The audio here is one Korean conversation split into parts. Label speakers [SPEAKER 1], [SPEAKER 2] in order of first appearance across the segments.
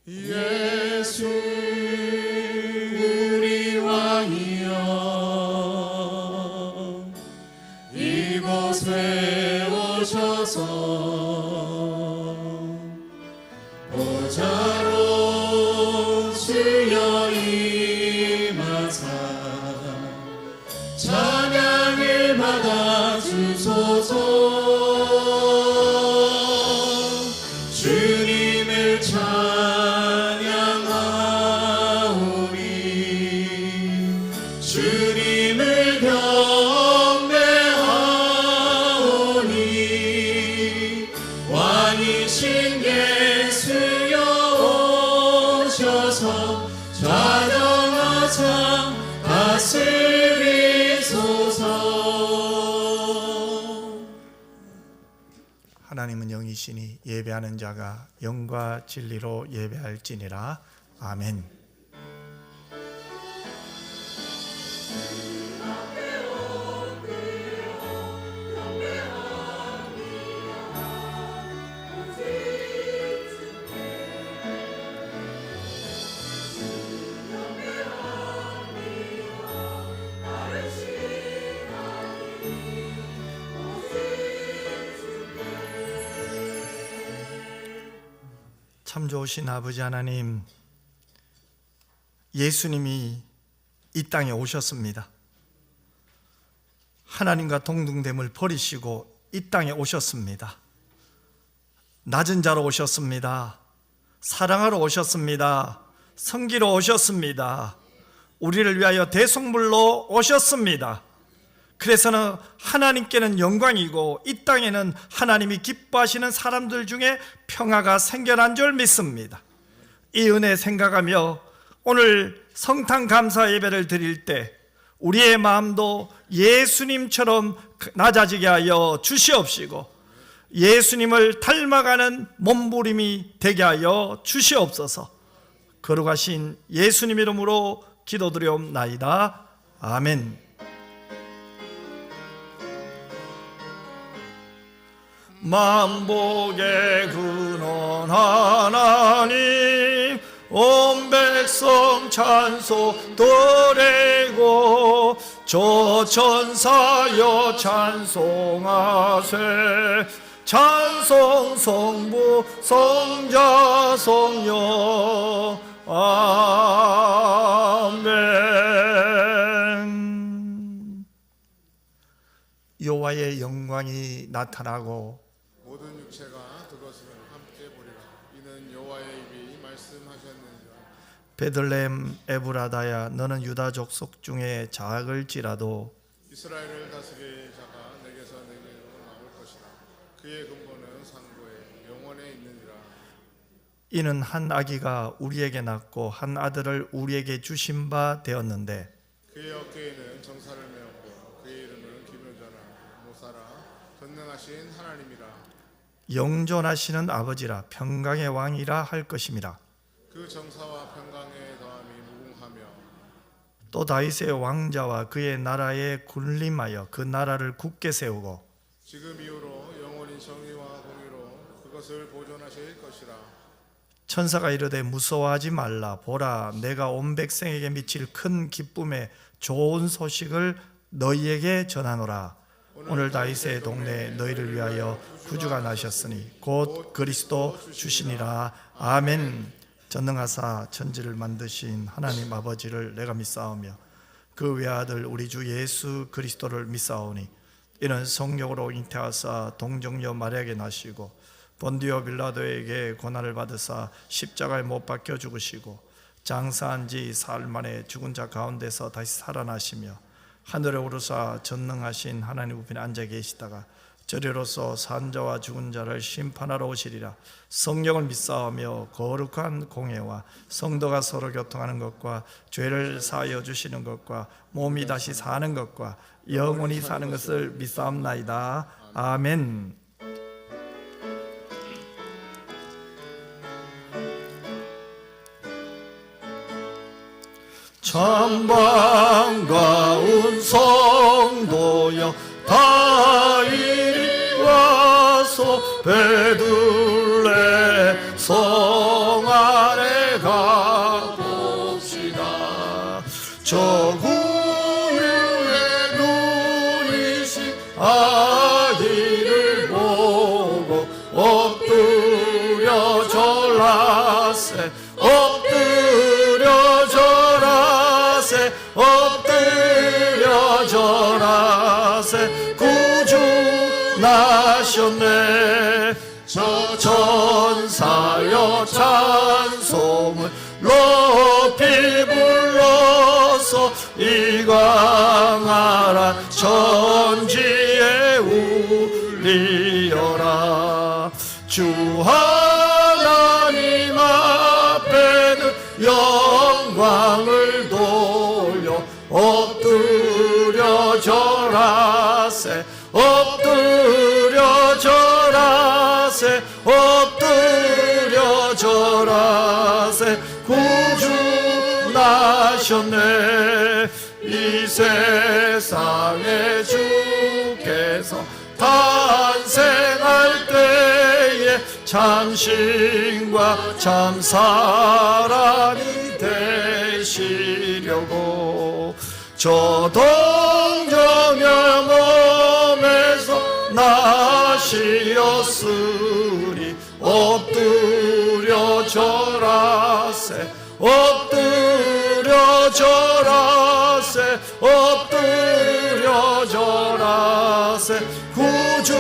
[SPEAKER 1] 예수 우리 왕이여 이곳에 오셔서 보좌로 주여 임하사 찬양을 받아 주소서. 주님을 찬양하오니 주님을 경배하오니 왕이신 예수여 오셔서 좌정하사 다스리소서.
[SPEAKER 2] 하나님은 영이시니 예배하는 자가 영과 진리로 예배할지니라. 아멘. 참 좋으신 아버지 하나님, 예수님이 이 땅에 오셨습니다. 하나님과 동등됨을 버리시고 이 땅에 오셨습니다. 낮은 자로 오셨습니다. 사랑하러 오셨습니다. 섬기러 오셨습니다. 우리를 위하여 대속물로 오셨습니다. 그래서는 하나님께는 영광이고 이 땅에는 하나님이 기뻐하시는 사람들 중에 평화가 생겨난 줄 믿습니다. 이 은혜 생각하며 오늘 성탄 감사 예배를 드릴 때 우리의 마음도 예수님처럼 낮아지게 하여 주시옵시고 예수님을 닮아가는 몸부림이 되게 하여 주시옵소서. 거룩하신 예수님 이름으로 기도드리옵나이다. 아멘. 만복의 근원 하나님 온 백성 찬송 드리고 저 천사여 찬송하세 찬송 성부 성자 성령 아멘. 여호와의 영광이 나타나고
[SPEAKER 1] 모든 육체가 그것을 함께 보리라. 이는 여호와의 입이 말씀하셨느니라.
[SPEAKER 2] 베들레헴 에브라다야 너는 유다 족속 중에 작을지라도
[SPEAKER 1] 이스라엘을 다스릴 자가 내게서 내게로 나올 것이라. 그의 근본은 상고에 영원에 있느니라.
[SPEAKER 2] 이는 한 아기가 우리에게 낳고 한 아들을 우리에게 주신 바 되었는데
[SPEAKER 1] 그의 어깨에는 정사를 메었고 그의 이름은 기묘자라 모사라 전능하신 하나님이라.
[SPEAKER 2] 영존하시는 아버지라 평강의 왕이라 할 것임이라.
[SPEAKER 1] 그 정사와 평강의 더함이 무궁하며
[SPEAKER 2] 또 다윗의 왕자와 그의 나라에 군림하여 그 나라를 굳게 세우고
[SPEAKER 1] 지금 이후로 영원히 정의와 공의로 그것을 보존하실 것이라.
[SPEAKER 2] 천사가 이르되 무서워하지 말라. 보라 내가 온 백성에게 미칠 큰 기쁨의 좋은 소식을 너희에게 전하노라. 오늘 다윗의 동네에 너희를 위하여 구주가 나셨으니 곧 그리스도 주시니라. 아멘. 전능하사 천지를 만드신 하나님 아버지를 내가 믿사오며 그 외아들 우리 주 예수 그리스도를 믿사오니 이는 성령으로 잉태하사 동정녀 마리아에게 나시고 본디오 빌라도에게 고난을 받으사 십자가에 못 박혀 죽으시고 장사한 지 사흘 만에 죽은 자 가운데서 다시 살아나시며 하늘에 오르사 전능하신 하나님 우편에 앉아 계시다가 저리로서 산자와 죽은 자를 심판하러 오시리라. 성령을 믿사오며 거룩한 공회와 성도가 서로 교통하는 것과 죄를 사하여 주시는 것과 몸이 다시 사는 것과 영원히 사는 것을 믿사옵나이다. 아멘. 참 반가운 성도여 다 이리 와서 베들레헴 성 안에 아기를 보고 엎드려 절하세 엎드려 절하세 엎드려 절하세 구주 나셨네 저 천사여 찬송을 높이 불러서 이광하라 천지에 울리어라 주 하나님 앞에는 영광을 돌려 엎드려 절하세 엎드려 절하세 엎드려 절하세 구주 나셨네 이 세상에 주께서 탄생할 때에 참신과 참사랑이 되시려고 저 동정의 몸에서 나시었으니 엎드려 절하세 엎드려 절하세 엎드려 절하세 구주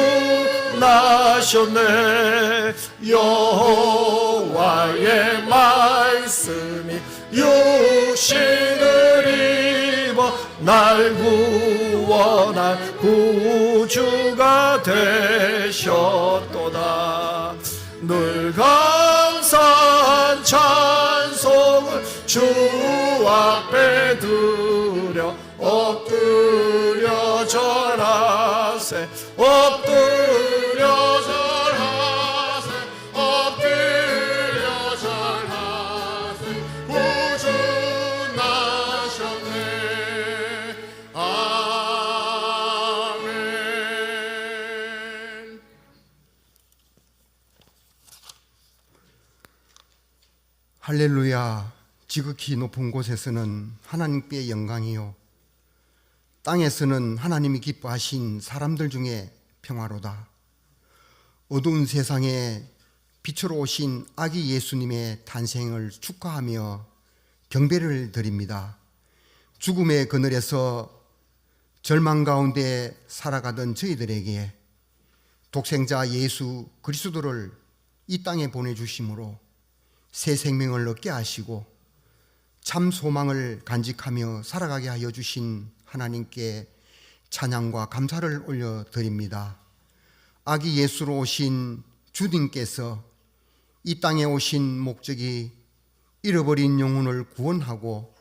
[SPEAKER 2] 나셨네 여호와의 말씀이 육신을 입어 날 구원할 구주가 되셨도다 늘 감사한 찬송을 주 앞에 드려 엎드려 절하세 엎드려 절하세 엎드려 절하세 구주 나셨네 아멘.
[SPEAKER 3] 할렐루야. 지극히 높은 곳에서는 하나님께 영광이요 땅에서는 하나님이 기뻐하신 사람들 중에 평화로다. 어두운 세상에 빛으로 오신 아기 예수님의 탄생을 축하하며 경배를 드립니다. 죽음의 그늘에서 절망 가운데 살아가던 저희들에게 독생자 예수 그리스도를 이 땅에 보내주심으로 새 생명을 얻게 하시고 참 소망을 간직하며 살아가게 하여 주신 하나님께 찬양과 감사를 올려드립니다. 아기 예수로 오신 주님께서 이 땅에 오신 목적이 잃어버린 영혼을 구원하고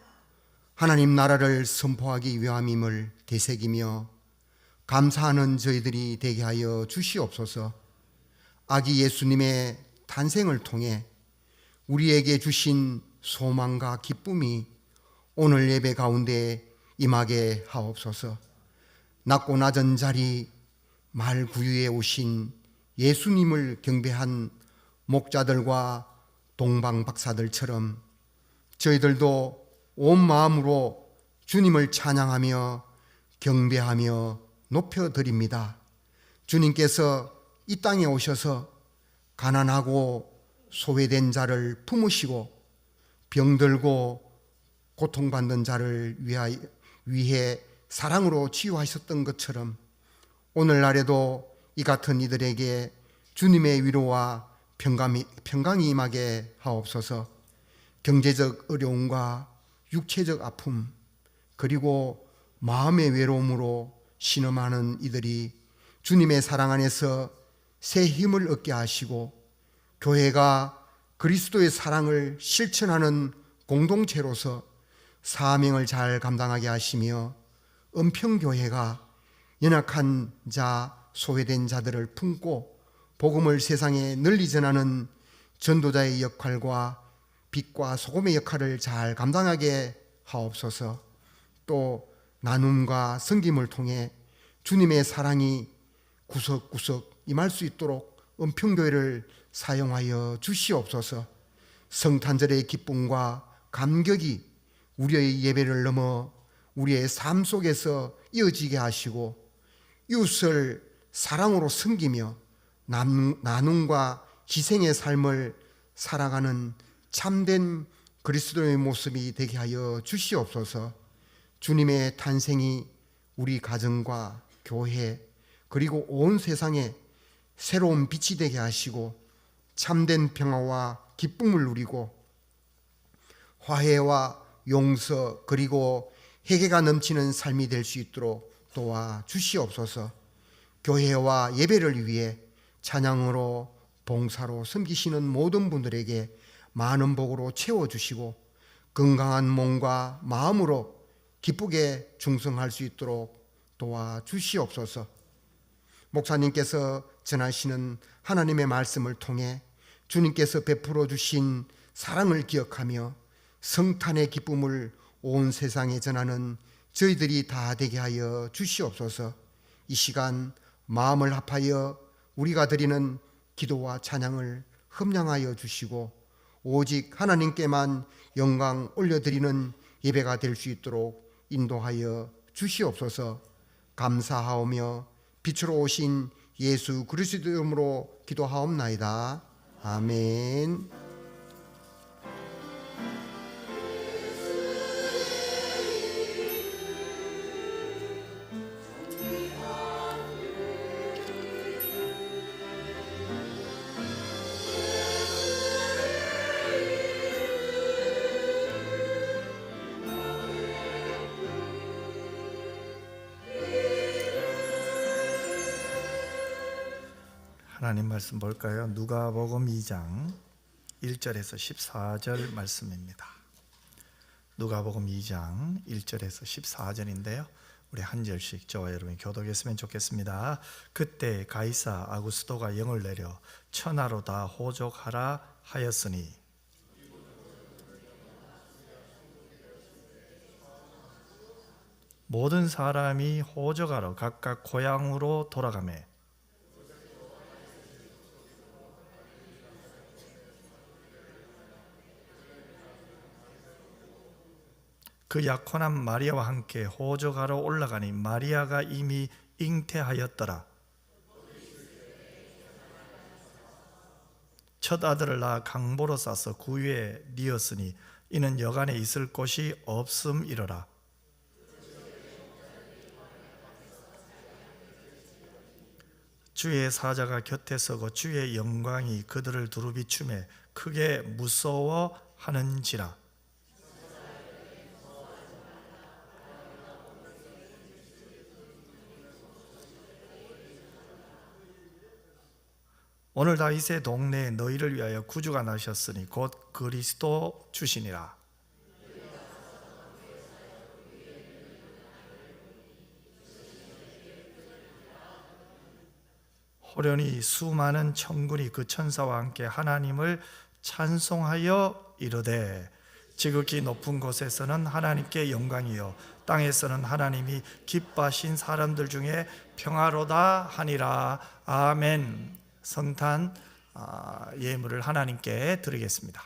[SPEAKER 3] 하나님 나라를 선포하기 위함임을 되새기며 감사하는 저희들이 되게 하여 주시옵소서. 아기 예수님의 탄생을 통해 우리에게 주신 소망과 기쁨이 오늘 예배 가운데 임하게 하옵소서. 낮고 낮은 자리 말 구유에 오신 예수님을 경배한 목자들과 동방 박사들처럼 저희들도 온 마음으로 주님을 찬양하며 경배하며 높여드립니다. 주님께서 이 땅에 오셔서 가난하고 소외된 자를 품으시고 병들고 고통받는 자를 위해 사랑으로 치유하셨던 것처럼 오늘날에도 이 같은 이들에게 주님의 위로와 평강이 임하게 하옵소서. 경제적 어려움과 육체적 아픔 그리고 마음의 외로움으로 신음하는 이들이 주님의 사랑 안에서 새 힘을 얻게 하시고 교회가 그리스도의 사랑을 실천하는 공동체로서 사명을 잘 감당하게 하시며 은평교회가 연약한 자, 소외된 자들을 품고 복음을 세상에 널리 전하는 전도자의 역할과 빛과 소금의 역할을 잘 감당하게 하옵소서. 또 나눔과 섬김을 통해 주님의 사랑이 구석구석 임할 수 있도록 은평교회를 사용하여 주시옵소서. 성탄절의 기쁨과 감격이 우리의 예배를 넘어 우리의 삶 속에서 이어지게 하시고 이웃을 사랑으로 섬기며 나눔과 희생의 삶을 살아가는 참된 그리스도의 모습이 되게 하여 주시옵소서. 주님의 탄생이 우리 가정과 교회 그리고 온 세상에 새로운 빛이 되게 하시고 참된 평화와 기쁨을 누리고 화해와 용서 그리고 회개가 넘치는 삶이 될 수 있도록 도와 주시옵소서. 교회와 예배를 위해 찬양으로 봉사로 섬기시는 모든 분들에게 많은 복으로 채워주시고 건강한 몸과 마음으로 기쁘게 충성할 수 있도록 도와주시옵소서. 목사님께서 전하시는 하나님의 말씀을 통해 주님께서 베풀어 주신 사랑을 기억하며 성탄의 기쁨을 온 세상에 전하는 저희들이 다 되게 하여 주시옵소서. 이 시간 마음을 합하여 우리가 드리는 기도와 찬양을 흠량하여 주시고 오직 하나님께만 영광 올려드리는 예배가 될 수 있도록 인도하여 주시옵소서. 감사하오며 빛으로 오신 예수 그리스도 이름으로 기도하옵나이다. 아멘.
[SPEAKER 2] 하나님 말씀 볼까요? 누가복음 2장 1절에서 14절 말씀입니다. 누가복음 2장 1절에서 14절인데요. 우리 한 절씩 저와 여러분이 교독했으면 좋겠습니다. 그때 가이사 아구스도가 영을 내려 천하로 다 호족하라 하였으니 모든 사람이 호족하러 각각 고향으로 돌아가매 그 약혼한 마리아와 함께 호적하러 올라가니 마리아가 이미 잉태하였더라. 첫 아들을 낳아 강보로 싸서 구유에 뉘었으니 이는 여간에 있을 곳이 없음이로라. 주의 사자가 곁에 서고 주의 영광이 그들을 두루 비추매 크게 무서워하는지라. 오늘 다윗의 동네에 너희를 위하여 구주가 나셨으니 곧 그리스도 주시니라. 호련히 수많은 천군이 그 천사와 함께 하나님을 찬송하여 이르되 지극히 높은 곳에서는 하나님께 영광이요 땅에서는 하나님이 기뻐하신 사람들 중에 평화로다 하니라. 아멘. 성탄 예물을 하나님께 드리겠습니다.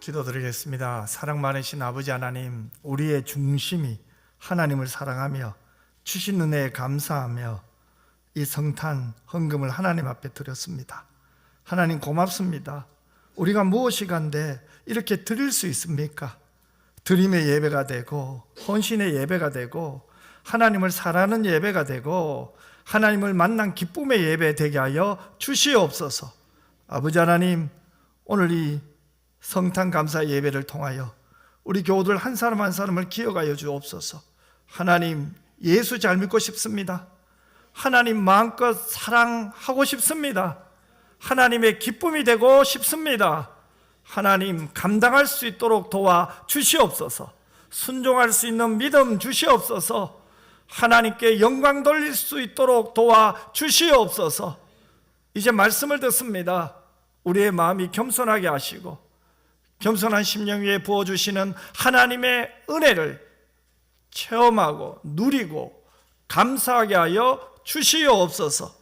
[SPEAKER 2] 기도드리겠습니다. 사랑 많으신 아버지 하나님, 우리의 중심이 하나님을 사랑하며 주신 은혜에 감사하며 이 성탄 헌금을 하나님 앞에 드렸습니다. 하나님 고맙습니다. 우리가 무엇이 간데 이렇게 드릴 수 있습니까? 드림의 예배가 되고 헌신의 예배가 되고 하나님을 사랑하는 예배가 되고 하나님을 만난 기쁨의 예배 되게 하여 주시옵소서. 아버지 하나님, 오늘 이 성탄 감사 예배를 통하여 우리 교우들 한 사람 한 사람을 기억하여 주옵소서. 하나님, 예수 잘 믿고 싶습니다. 하나님 마음껏 사랑하고 싶습니다. 하나님의 기쁨이 되고 싶습니다. 하나님 감당할 수 있도록 도와 주시옵소서. 순종할 수 있는 믿음 주시옵소서. 하나님께 영광 돌릴 수 있도록 도와 주시옵소서. 이제 말씀을 듣습니다. 우리의 마음이 겸손하게 하시고 겸손한 심령 위에 부어주시는 하나님의 은혜를 체험하고 누리고 감사하게 하여 주시옵소서.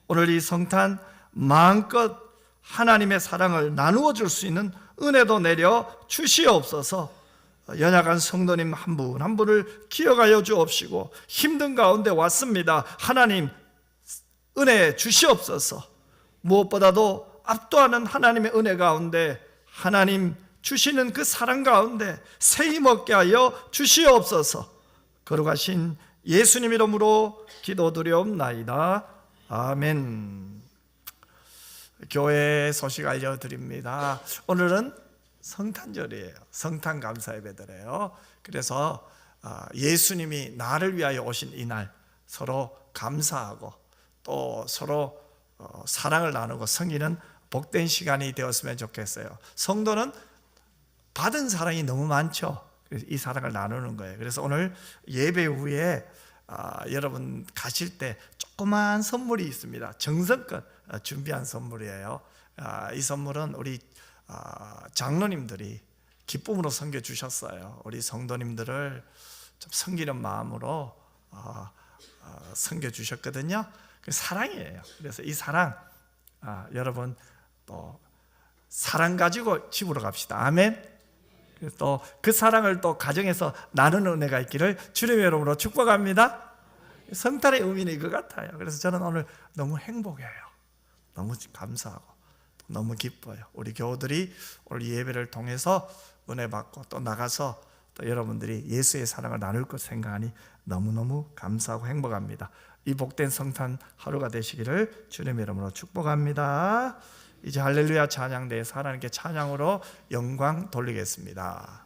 [SPEAKER 2] 오늘 이 성탄 마음껏 하나님의 사랑을 나누어 줄 수 있는 은혜도 내려 주시옵소서. 연약한 성도님 한 분 한 분을 기억하여 주옵시고 힘든 가운데 왔습니다. 하나님 은혜 주시옵소서. 무엇보다도 압도하는 하나님의 은혜 가운데 하나님 주시는 그 사랑 가운데 새 힘 얻게 하여 주시옵소서. 거룩하신 예수님 이름으로 기도드리옵나이다. 아멘. 교회 소식 알려드립니다. 오늘은 성탄절이에요. 성탄 감사 예배드려요. 그래서 예수님이 나를 위하여 오신 이날 서로 감사하고 또 서로 사랑을 나누고 섬기는 복된 시간이 되었으면 좋겠어요. 성도는 받은 사랑이 너무 많죠. 그래서 이 사랑을 나누는 거예요. 그래서 오늘 예배 후에 여러분 가실 때 조그만 선물이 있습니다. 정성껏 준비한 선물이에요. 이 선물은 우리 장로님들이 기쁨으로 섬겨주셨어요. 우리 성도님들을 좀 섬기는 마음으로 섬겨주셨거든요. 사랑이에요. 그래서 이 사랑 여러분 또 사랑 가지고 집으로 갑시다. 아멘. 또 그 사랑을 또 가정에서 나누는 은혜가 있기를 주님의 이름으로 축복합니다. 성탄의 의미는 이거 같아요. 그래서 저는 오늘 너무 행복해요. 너무 감사하고 너무 기뻐요. 우리 교우들이 오늘 예배를 통해서 은혜 받고 또 나가서 또 여러분들이 예수의 사랑을 나눌 것 생각하니 너무너무 감사하고 행복합니다. 이 복된 성탄 하루가 되시기를 주님의 이름으로 축복합니다. 이제 할렐루야 찬양대에서 하나님께 찬양으로 영광 돌리겠습니다.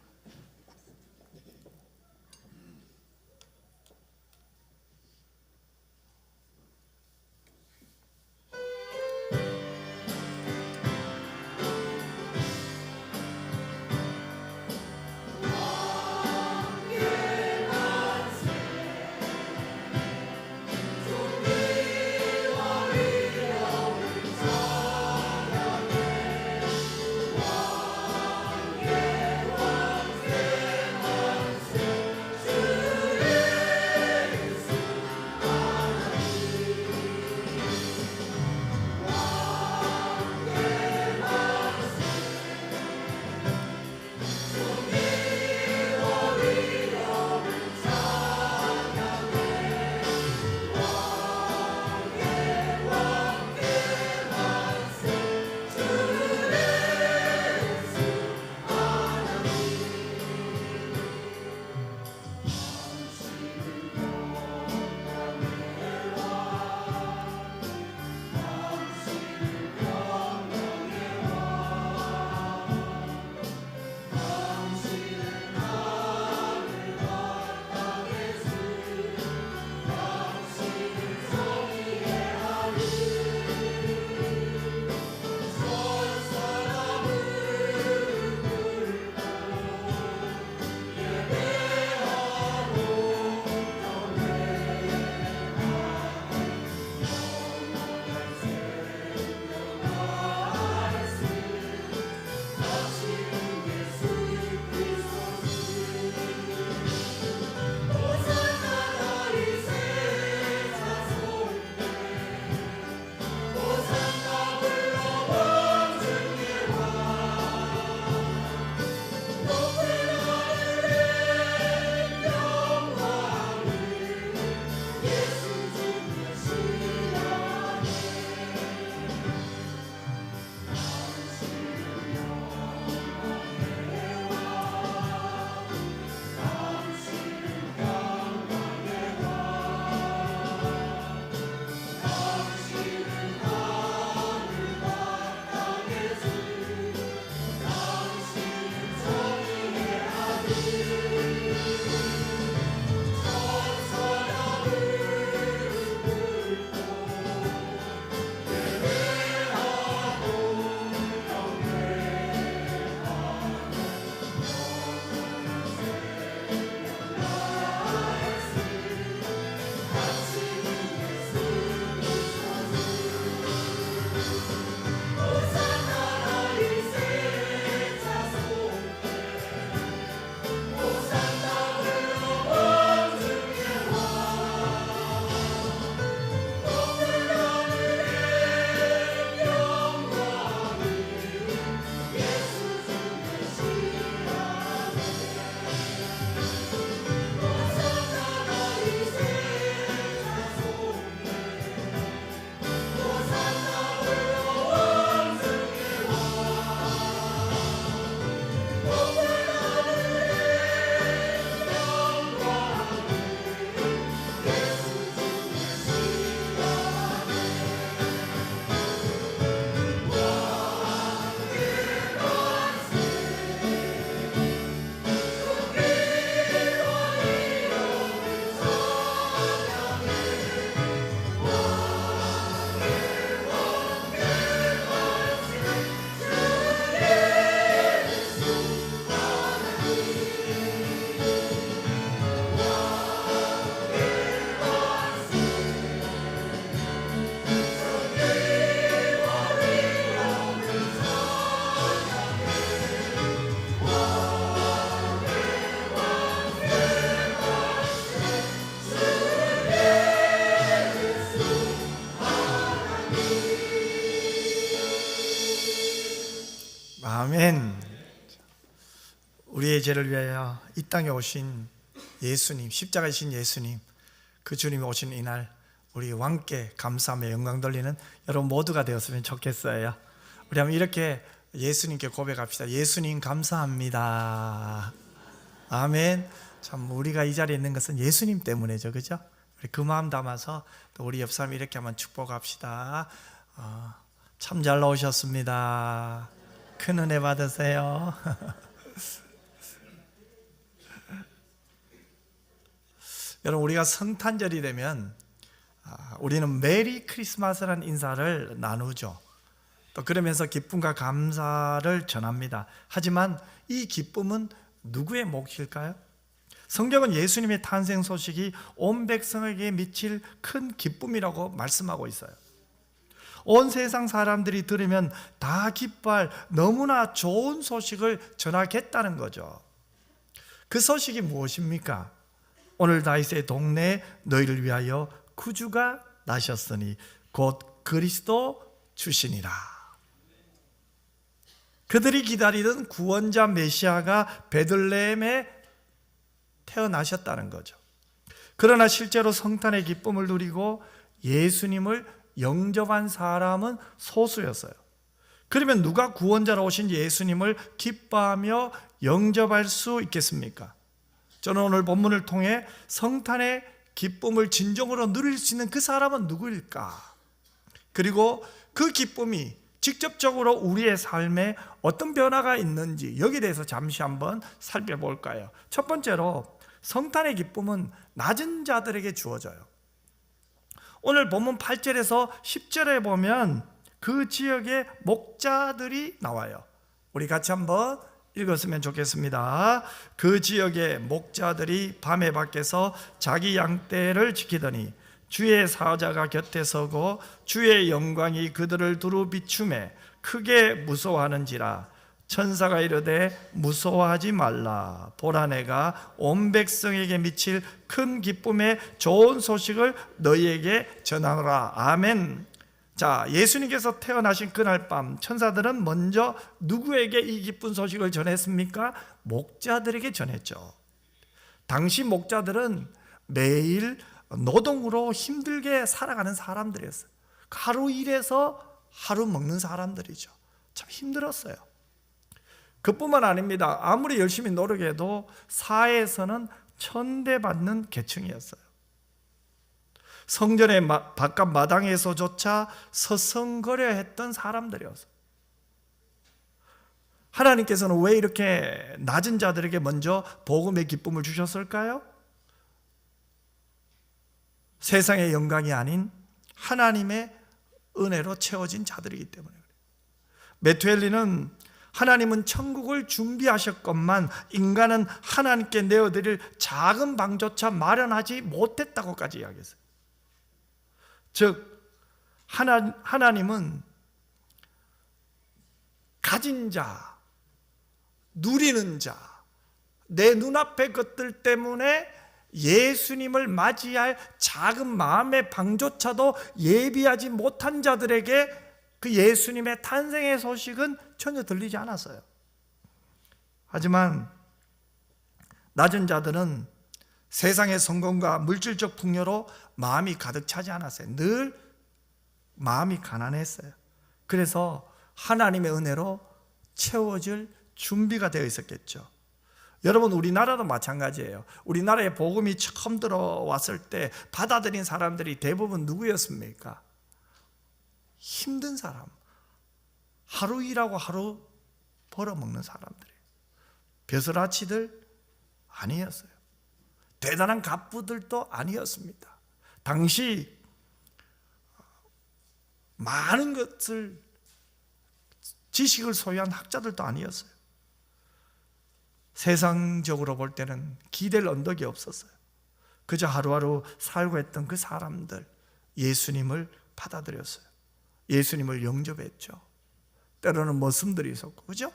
[SPEAKER 2] 죄를 위하여 이 땅에 오신 예수님, 십자가에 신 예수님, 그 주님이 오신 이날 우리 왕께 감사하며 영광 돌리는 여러분 모두가 되었으면 좋겠어요. 우리 한번 이렇게 예수님께 고백합시다. 예수님 감사합니다. 아멘. 참 우리가 이 자리에 있는 것은 예수님 때문이죠, 그죠? 우리 그 마음 담아서 또 우리 옆 사람 이렇게 한번 축복합시다. 참 잘 나오셨습니다. 큰 은혜 받으세요. 여러분, 우리가 성탄절이 되면 우리는 메리 크리스마스라는 인사를 나누죠. 또 그러면서 기쁨과 감사를 전합니다. 하지만 이 기쁨은 누구의 몫일까요? 성경은 예수님의 탄생 소식이 온 백성에게 미칠 큰 기쁨이라고 말씀하고 있어요. 온 세상 사람들이 들으면 다 기뻐할 너무나 좋은 소식을 전하겠다는 거죠. 그 소식이 무엇입니까? 오늘 다윗의 동네에 너희를 위하여 구주가 나셨으니 곧 그리스도 주시니라. 그들이 기다리던 구원자 메시아가 베들레헴에 태어나셨다는 거죠. 그러나 실제로 성탄의 기쁨을 누리고 예수님을 영접한 사람은 소수였어요. 그러면 누가 구원자로 오신 예수님을 기뻐하며 영접할 수 있겠습니까? 저는 오늘 본문을 통해 성탄의 기쁨을 진정으로 누릴 수 있는 그 사람은 누구일까? 그리고 그 기쁨이 직접적으로 우리의 삶에 어떤 변화가 있는지 여기에 대해서 잠시 한번 살펴볼까요? 첫 번째로 성탄의 기쁨은 낮은 자들에게 주어져요. 오늘 본문 8절에서 10절에 보면 그 지역의 목자들이 나와요. 우리 같이 한번 읽었으면 좋겠습니다. 그 지역의 목자들이 밤에 밖에서 자기 양떼를 지키더니 주의 사자가 곁에 서고 주의 영광이 그들을 두루 비추매 크게 무서워하는지라. 천사가 이르되 무서워하지 말라. 보라 내가 온 백성에게 미칠 큰 기쁨의 좋은 소식을 너희에게 전하노라. 아멘. 자, 예수님께서 태어나신 그날 밤 천사들은 먼저 누구에게 이 기쁜 소식을 전했습니까? 목자들에게 전했죠. 당시 목자들은 매일 노동으로 힘들게 살아가는 사람들이었어요. 하루 일해서 하루 먹는 사람들이죠. 참 힘들었어요. 그뿐만 아닙니다. 아무리 열심히 노력해도 사회에서는 천대받는 계층이었어요. 성전의 바깥 마당에서조차 서성거려 했던 사람들이었어요. 하나님께서는 왜 이렇게 낮은 자들에게 먼저 복음의 기쁨을 주셨을까요? 세상의 영광이 아닌 하나님의 은혜로 채워진 자들이기 때문에 그래요. 메투엘리는 하나님은 천국을 준비하셨건만 인간은 하나님께 내어드릴 작은 방조차 마련하지 못했다고까지 이야기했어요. 즉 하나님은 가진 자, 누리는 자, 내 눈앞의 것들 때문에 예수님을 맞이할 작은 마음의 방조차도 예비하지 못한 자들에게 그 예수님의 탄생의 소식은 전혀 들리지 않았어요. 하지만 낮은 자들은 세상의 성공과 물질적 풍요로 마음이 가득 차지 않았어요. 늘 마음이 가난했어요. 그래서 하나님의 은혜로 채워질 준비가 되어 있었겠죠. 여러분, 우리나라도 마찬가지예요. 우리나라에 복음이 처음 들어왔을 때 받아들인 사람들이 대부분 누구였습니까? 힘든 사람, 하루 일하고 하루 벌어먹는 사람들이에요. 벼슬아치들 아니었어요. 대단한 갑부들도 아니었습니다. 당시 많은 것을 지식을 소유한 학자들도 아니었어요. 세상적으로 볼 때는 기댈 언덕이 없었어요. 그저 하루하루 살고 했던 그 사람들, 예수님을 받아들였어요. 예수님을 영접했죠. 때로는 머슴들이 있었고, 그죠?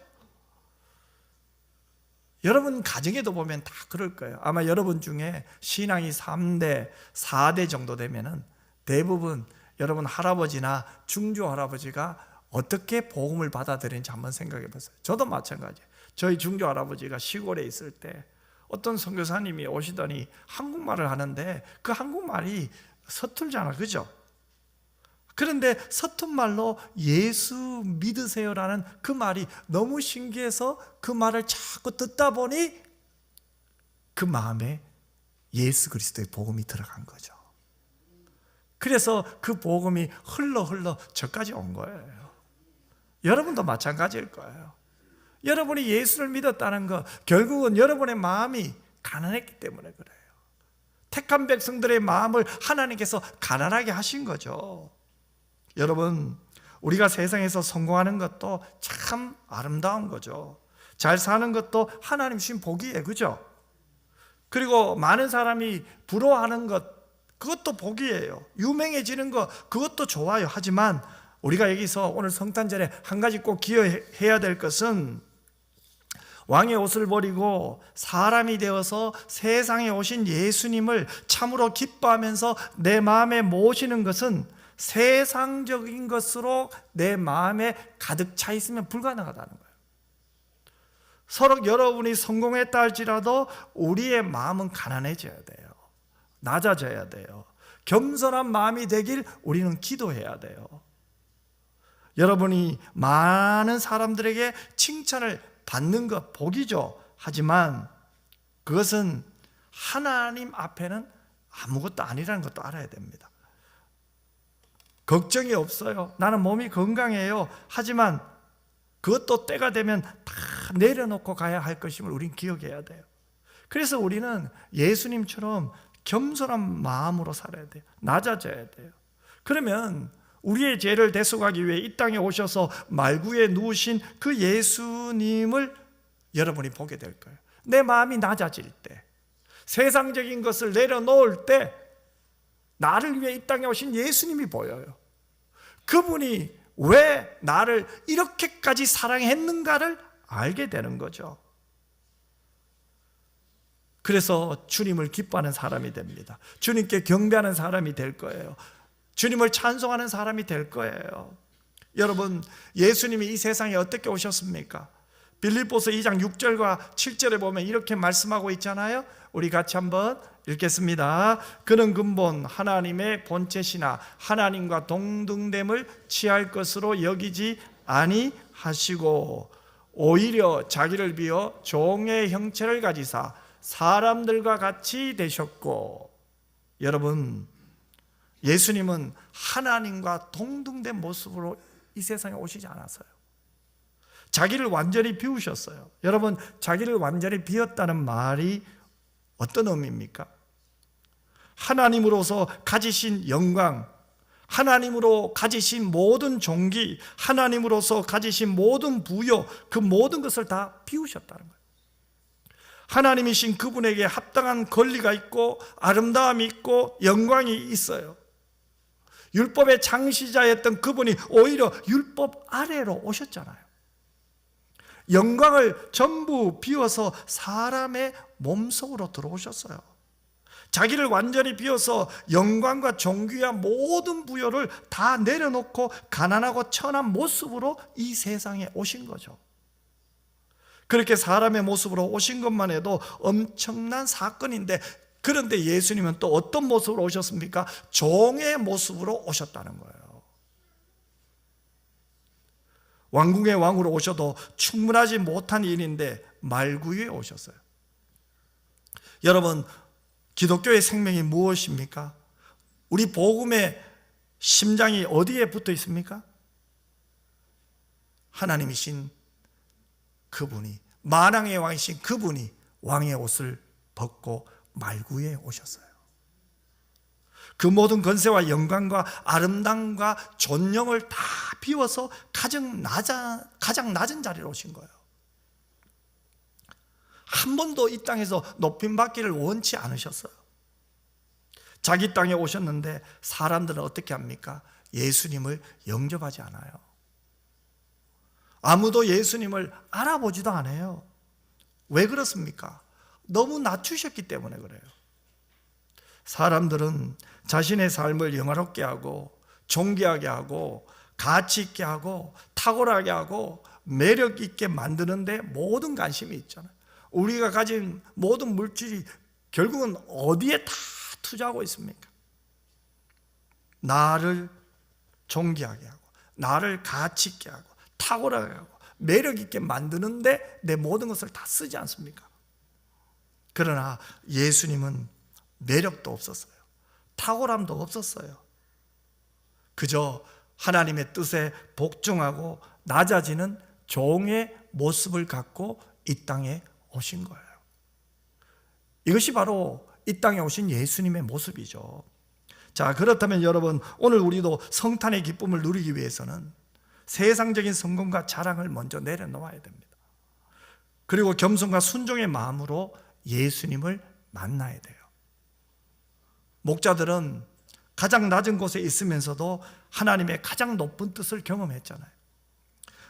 [SPEAKER 2] 여러분 가정에도 보면 다 그럴 거예요. 아마 여러분 중에 신앙이 3대, 4대 정도 되면은 대부분 여러분 할아버지나 중조 할아버지가 어떻게 복음을 받아들이는지 한번 생각해 보세요. 저도 마찬가지예요. 저희 중조 할아버지가 시골에 있을 때 어떤 선교사님이 오시더니 한국말을 하는데 그 한국말이 서툴잖아, 그죠? 그런데 서툰 말로 예수 믿으세요라는 그 말이 너무 신기해서 그 말을 자꾸 듣다 보니 그 마음에 예수 그리스도의 복음이 들어간 거죠. 그래서 그 복음이 흘러 저까지 온 거예요. 여러분도 마찬가지일 거예요. 여러분이 예수를 믿었다는 것, 결국은 여러분의 마음이 가난했기 때문에 그래요. 택한 백성들의 마음을 하나님께서 가난하게 하신 거죠. 여러분, 우리가 세상에서 성공하는 것도 참 아름다운 거죠. 잘 사는 것도 하나님 주신 복이에요, 그죠? 그리고 많은 사람이 부러워하는 것, 그것도 복이에요. 유명해지는 것, 그것도 좋아요. 하지만 우리가 여기서 오늘 성탄절에 한 가지 꼭 기억해야 될 것은 왕의 옷을 버리고 사람이 되어서 세상에 오신 예수님을 참으로 기뻐하면서 내 마음에 모시는 것은 세상적인 것으로 내 마음에 가득 차 있으면 불가능하다는 거예요. 서로 여러분이 성공했다 할지라도 우리의 마음은 가난해져야 돼요. 낮아져야 돼요. 겸손한 마음이 되길 우리는 기도해야 돼요. 여러분이 많은 사람들에게 칭찬을 받는 것 복이죠. 하지만 그것은 하나님 앞에는 아무것도 아니라는 것도 알아야 됩니다. 걱정이 없어요. 나는 몸이 건강해요. 하지만 그것도 때가 되면 다 내려놓고 가야 할 것임을 우린 기억해야 돼요. 그래서 우리는 예수님처럼 겸손한 마음으로 살아야 돼요. 낮아져야 돼요. 그러면 우리의 죄를 대속하기 위해 이 땅에 오셔서 말구에 누우신 그 예수님을 여러분이 보게 될 거예요. 내 마음이 낮아질 때, 세상적인 것을 내려놓을 때 나를 위해 이 땅에 오신 예수님이 보여요. 그분이 왜 나를 이렇게까지 사랑했는가를 알게 되는 거죠. 그래서 주님을 기뻐하는 사람이 됩니다. 주님께 경배하는 사람이 될 거예요. 주님을 찬송하는 사람이 될 거예요. 여러분, 예수님이 이 세상에 어떻게 오셨습니까? 빌립보서 2장 6절과 7절에 보면 이렇게 말씀하고 있잖아요. 우리 같이 한번 읽겠습니다. 그는 근본 하나님의 본체시나 하나님과 동등됨을 취할 것으로 여기지 아니하시고 오히려 자기를 비워 종의 형체를 가지사 사람들과 같이 되셨고. 여러분, 예수님은 하나님과 동등된 모습으로 이 세상에 오시지 않았어요. 자기를 완전히 비우셨어요. 여러분, 자기를 완전히 비웠다는 말이 어떤 의미입니까? 하나님으로서 가지신 영광, 하나님으로 가지신 모든 존귀, 하나님으로서 가지신 모든 부여, 그 모든 것을 다 비우셨다는 거예요. 하나님이신 그분에게 합당한 권리가 있고 아름다움이 있고 영광이 있어요. 율법의 창시자였던 그분이 오히려 율법 아래로 오셨잖아요. 영광을 전부 비워서 사람의 몸속으로 들어오셨어요. 자기를 완전히 비워서 영광과 존귀와 모든 부여를 다 내려놓고 가난하고 천한 모습으로 이 세상에 오신 거죠. 그렇게 사람의 모습으로 오신 것만 해도 엄청난 사건인데, 그런데 예수님은 또 어떤 모습으로 오셨습니까? 종의 모습으로 오셨다는 거예요. 왕궁의 왕으로 오셔도 충분하지 못한 일인데 말구에 오셨어요. 여러분, 기독교의 생명이 무엇입니까? 우리 복음의 심장이 어디에 붙어 있습니까? 하나님이신 그분이, 만왕의 왕이신 그분이 왕의 옷을 벗고 말구에 오셨어요. 그 모든 권세와 영광과 아름다움과 존영을 다 비워서 가장 낮은 자리로 오신 거예요. 한 번도 이 땅에서 높임 받기를 원치 않으셨어요. 자기 땅에 오셨는데 사람들은 어떻게 합니까? 예수님을 영접하지 않아요. 아무도 예수님을 알아보지도 않아요. 왜 그렇습니까? 너무 낮추셨기 때문에 그래요. 사람들은 자신의 삶을 영화롭게 하고 존귀하게 하고 가치 있게 하고 탁월하게 하고 매력 있게 만드는데 모든 관심이 있잖아요. 우리가 가진 모든 물질이 결국은 어디에 다 투자하고 있습니까? 나를 존귀하게 하고, 나를 가치 있게 하고, 탁월하게 하고, 매력 있게 만드는데 내 모든 것을 다 쓰지 않습니까? 그러나 예수님은 매력도 없었어요. 탁월함도 없었어요. 그저 하나님의 뜻에 복종하고 낮아지는 종의 모습을 갖고 이 땅에 오신 거예요. 이것이 바로 이 땅에 오신 예수님의 모습이죠. 자, 그렇다면 여러분, 오늘 우리도 성탄의 기쁨을 누리기 위해서는 세상적인 성공과 자랑을 먼저 내려놓아야 됩니다. 그리고 겸손과 순종의 마음으로 예수님을 만나야 돼요. 목자들은 가장 낮은 곳에 있으면서도 하나님의 가장 높은 뜻을 경험했잖아요.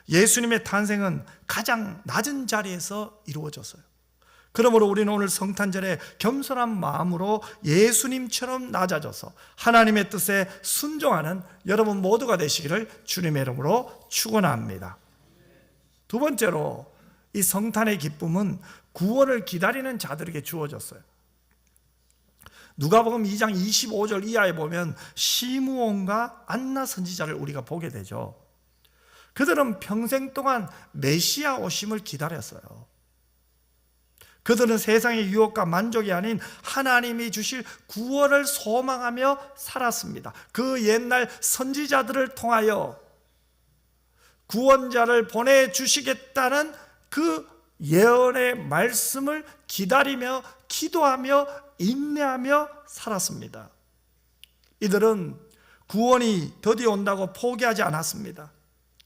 [SPEAKER 2] 예수님의 탄생은 가장 낮은 자리에서 이루어졌어요. 그러므로 우리는 오늘 성탄절에 겸손한 마음으로 예수님처럼 낮아져서 하나님의 뜻에 순종하는 여러분 모두가 되시기를 주님의 이름으로 축원합니다. 두 번째로 이 성탄의 기쁨은 구원을 기다리는 자들에게 주어졌어요. 누가복음 2장 25절 이하에 보면 시므온과 안나 선지자를 우리가 보게 되죠. 그들은 평생 동안 메시아 오심을 기다렸어요. 그들은 세상의 유혹과 만족이 아닌 하나님이 주실 구원을 소망하며 살았습니다. 그 옛날 선지자들을 통하여 구원자를 보내주시겠다는 그 예언의 말씀을 기다리며 기도하며 인내하며 살았습니다. 이들은 구원이 드디어 온다고 포기하지 않았습니다.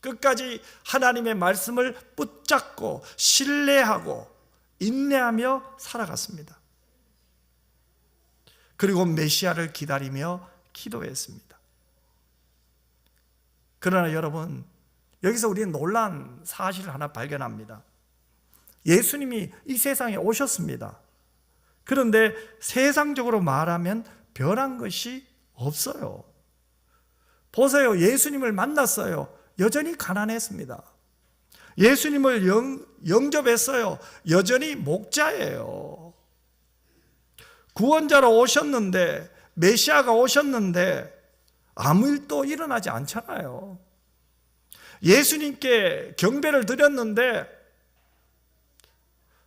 [SPEAKER 2] 끝까지 하나님의 말씀을 붙잡고 신뢰하고 인내하며 살아갔습니다. 그리고 메시아를 기다리며 기도했습니다. 그러나 여러분, 여기서 우리는 놀라운 사실을 하나 발견합니다. 예수님이 이 세상에 오셨습니다. 그런데 세상적으로 말하면 변한 것이 없어요. 보세요. 예수님을 만났어요. 여전히 가난했습니다. 예수님을 영접했어요. 여전히 목자예요. 구원자로 오셨는데, 메시아가 오셨는데 아무 일도 일어나지 않잖아요. 예수님께 경배를 드렸는데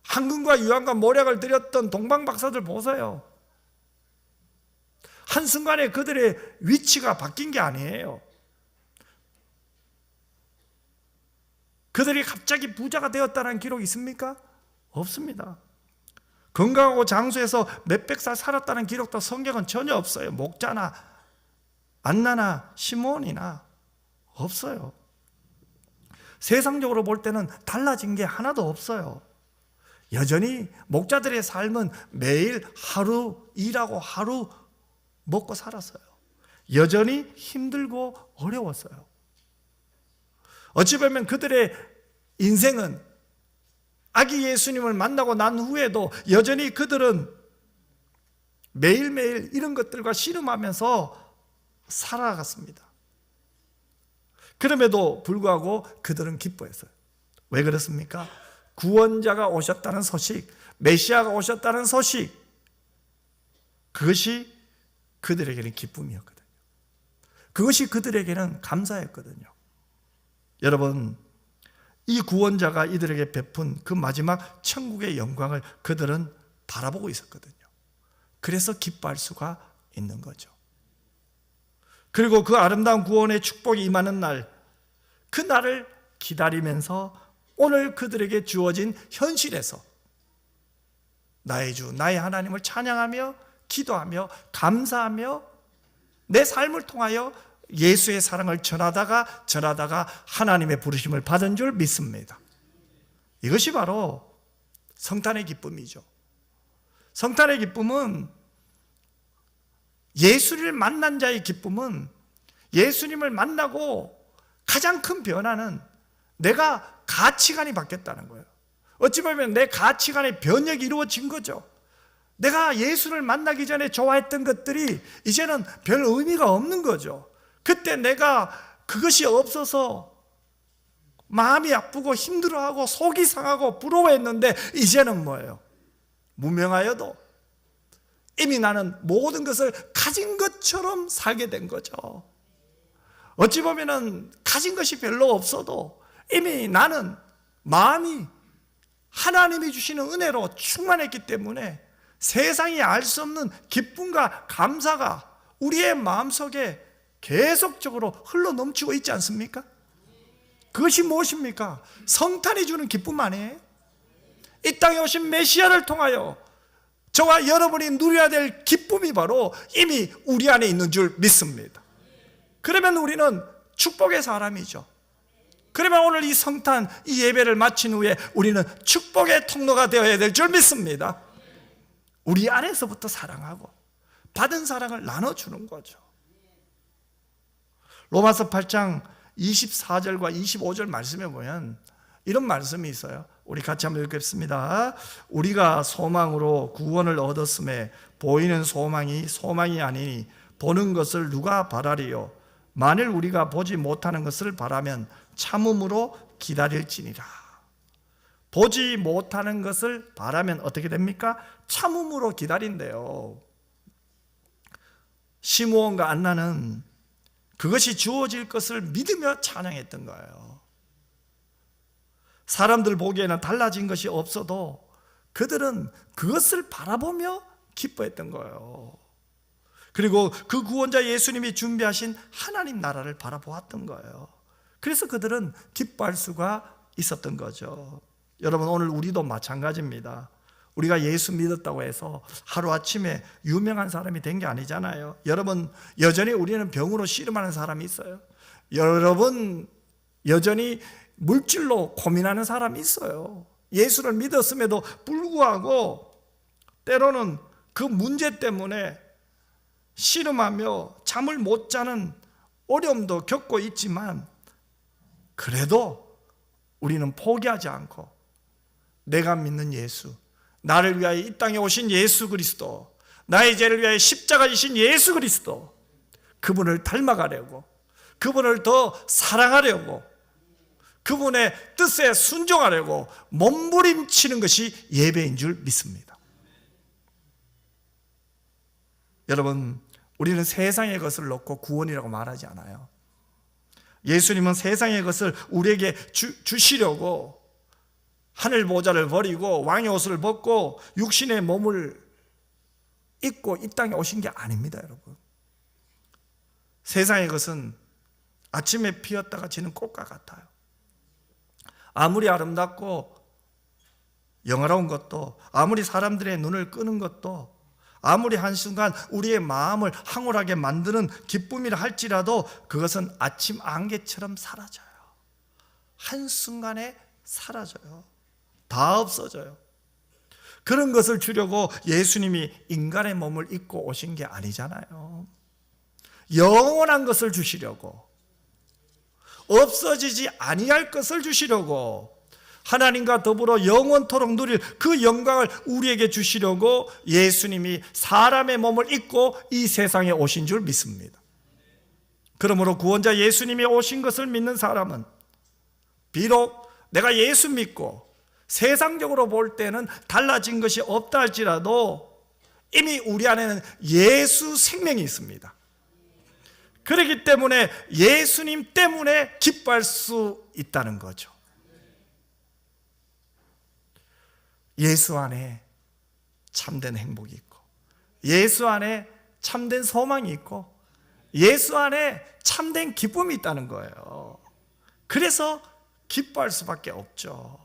[SPEAKER 2] 황금과 유황과 모략을 드렸던 동방 박사들 보세요. 한순간에 그들의 위치가 바뀐 게 아니에요. 그들이 갑자기 부자가 되었다는 기록이 있습니까? 없습니다. 건강하고 장수해서 몇백 살 살았다는 기록도 성경은 전혀 없어요. 목자나 안나나 시므온이나 없어요. 세상적으로 볼 때는 달라진 게 하나도 없어요. 여전히 목자들의 삶은 매일 하루 일하고 하루 먹고 살았어요. 여전히 힘들고 어려웠어요. 어찌 보면 그들의 인생은 아기 예수님을 만나고 난 후에도 여전히 그들은 매일매일 이런 것들과 씨름하면서 살아갔습니다. 그럼에도 불구하고 그들은 기뻐했어요. 왜 그렇습니까? 구원자가 오셨다는 소식, 메시아가 오셨다는 소식, 그것이 그들에게는 기쁨이었거든요. 그것이 그들에게는 감사였거든요. 여러분, 이 구원자가 이들에게 베푼 그 마지막 천국의 영광을 그들은 바라보고 있었거든요. 그래서 기뻐할 수가 있는 거죠. 그리고 그 아름다운 구원의 축복이 임하는 날, 그 날을 기다리면서 오늘 그들에게 주어진 현실에서 나의 주, 나의 하나님을 찬양하며 기도하며 감사하며 내 삶을 통하여 예수의 사랑을 전하다가 하나님의 부르심을 받은 줄 믿습니다. 이것이 바로 성탄의 기쁨이죠. 성탄의 기쁨은, 예수를 만난 자의 기쁨은, 예수님을 만나고 가장 큰 변화는 내가 가치관이 바뀌었다는 거예요. 어찌 보면 내 가치관의 변혁이 이루어진 거죠. 내가 예수를 만나기 전에 좋아했던 것들이 이제는 별 의미가 없는 거죠. 그때 내가 그것이 없어서 마음이 아프고 힘들어하고 속이 상하고 부러워했는데 이제는 뭐예요? 무명하여도 이미 나는 모든 것을 가진 것처럼 살게 된 거죠. 어찌 보면은 가진 것이 별로 없어도 이미 나는 마음이 하나님이 주시는 은혜로 충만했기 때문에 세상이 알 수 없는 기쁨과 감사가 우리의 마음속에 계속적으로 흘러 넘치고 있지 않습니까? 그것이 무엇입니까? 성탄이 주는 기쁨 아니에요? 이 땅에 오신 메시아를 통하여 저와 여러분이 누려야 될 기쁨이 바로 이미 우리 안에 있는 줄 믿습니다. 그러면 우리는 축복의 사람이죠. 그러면 오늘 이 성탄, 이 예배를 마친 후에 우리는 축복의 통로가 되어야 될 줄 믿습니다. 우리 안에서부터 사랑하고 받은 사랑을 나눠주는 거죠. 로마서 8장 24절과 25절 말씀에 보면 이런 말씀이 있어요. 우리 같이 한번 읽겠습니다. 우리가 소망으로 구원을 얻었음에 보이는 소망이 소망이 아니니 보는 것을 누가 바라리요? 만일 우리가 보지 못하는 것을 바라면 참음으로 기다릴지니라. 보지 못하는 것을 바라면 어떻게 됩니까? 참음으로 기다린대요. 시므온과 안나는 그것이 주어질 것을 믿으며 찬양했던 거예요. 사람들 보기에는 달라진 것이 없어도 그들은 그것을 바라보며 기뻐했던 거예요. 그리고 그 구원자 예수님이 준비하신 하나님 나라를 바라보았던 거예요. 그래서 그들은 기뻐할 수가 있었던 거죠. 여러분, 오늘 우리도 마찬가지입니다. 우리가 예수 믿었다고 해서 하루아침에 유명한 사람이 된 게 아니잖아요. 여러분, 여전히 우리는 병으로 씨름하는 사람이 있어요. 여러분, 여전히 물질로 고민하는 사람이 있어요. 예수를 믿었음에도 불구하고 때로는 그 문제 때문에 씨름하며 잠을 못 자는 어려움도 겪고 있지만 그래도 우리는 포기하지 않고 내가 믿는 예수, 나를 위하여 이 땅에 오신 예수 그리스도, 나의 죄를 위하여 십자가 지신 예수 그리스도, 그분을 닮아가려고, 그분을 더 사랑하려고, 그분의 뜻에 순종하려고 몸부림치는 것이 예배인 줄 믿습니다. 여러분, 우리는 세상의 것을 놓고 구원이라고 말하지 않아요. 예수님은 세상의 것을 우리에게 주시려고 하늘 보좌를 버리고 왕의 옷을 벗고 육신의 몸을 입고 이 땅에 오신 게 아닙니다, 여러분. 세상의 것은 아침에 피었다가 지는 꽃과 같아요. 아무리 아름답고 영화로운 것도, 아무리 사람들의 눈을 끄는 것도, 아무리 한순간 우리의 마음을 황홀하게 만드는 기쁨이라 할지라도 그것은 아침 안개처럼 사라져요. 한순간에 사라져요. 다 없어져요. 그런 것을 주려고 예수님이 인간의 몸을 입고 오신 게 아니잖아요. 영원한 것을 주시려고, 없어지지 아니할 것을 주시려고, 하나님과 더불어 영원토록 누릴 그 영광을 우리에게 주시려고 예수님이 사람의 몸을 입고 이 세상에 오신 줄 믿습니다. 그러므로 구원자 예수님이 오신 것을 믿는 사람은 비록 내가 예수 믿고 세상적으로 볼 때는 달라진 것이 없다 할지라도 이미 우리 안에는 예수 생명이 있습니다. 그렇기 때문에 예수님 때문에 기뻐할 수 있다는 거죠. 예수 안에 참된 행복이 있고, 예수 안에 참된 소망이 있고, 예수 안에 참된 기쁨이 있다는 거예요. 그래서 기뻐할 수밖에 없죠.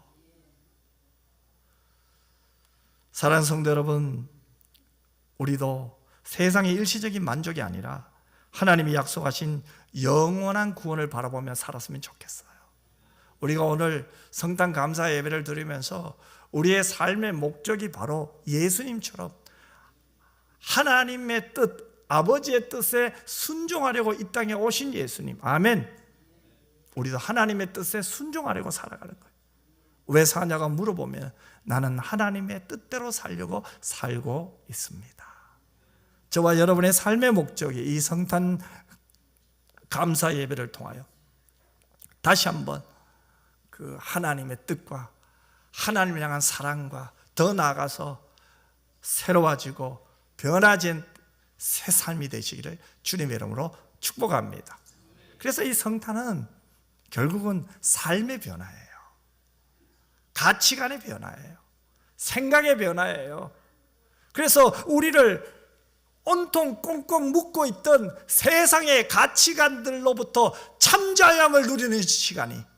[SPEAKER 2] 사랑하는 성도 여러분, 우리도 세상의 일시적인 만족이 아니라 하나님이 약속하신 영원한 구원을 바라보며 살았으면 좋겠어요. 우리가 오늘 성탄 감사 예배를 드리면서 우리의 삶의 목적이 바로 예수님처럼 하나님의 뜻, 아버지의 뜻에 순종하려고 이 땅에 오신 예수님. 아멘. 우리도 하나님의 뜻에 순종하려고 살아가는 거예요. 왜 사냐고 물어보면 나는 하나님의 뜻대로 살려고 살고 있습니다. 저와 여러분의 삶의 목적이 이 성탄 감사 예배를 통하여 다시 한번 그 하나님의 뜻과 하나님을 향한 사랑과 더 나아가서 새로워지고 변화진 새 삶이 되시기를 주님의 이름으로 축복합니다. 그래서 이 성탄은 결국은 삶의 변화예요. 가치관의 변화예요. 생각의 변화예요. 그래서 우리를 온통 꽁꽁 묶고 있던 세상의 가치관들로부터 참자유함을 누리는 시간이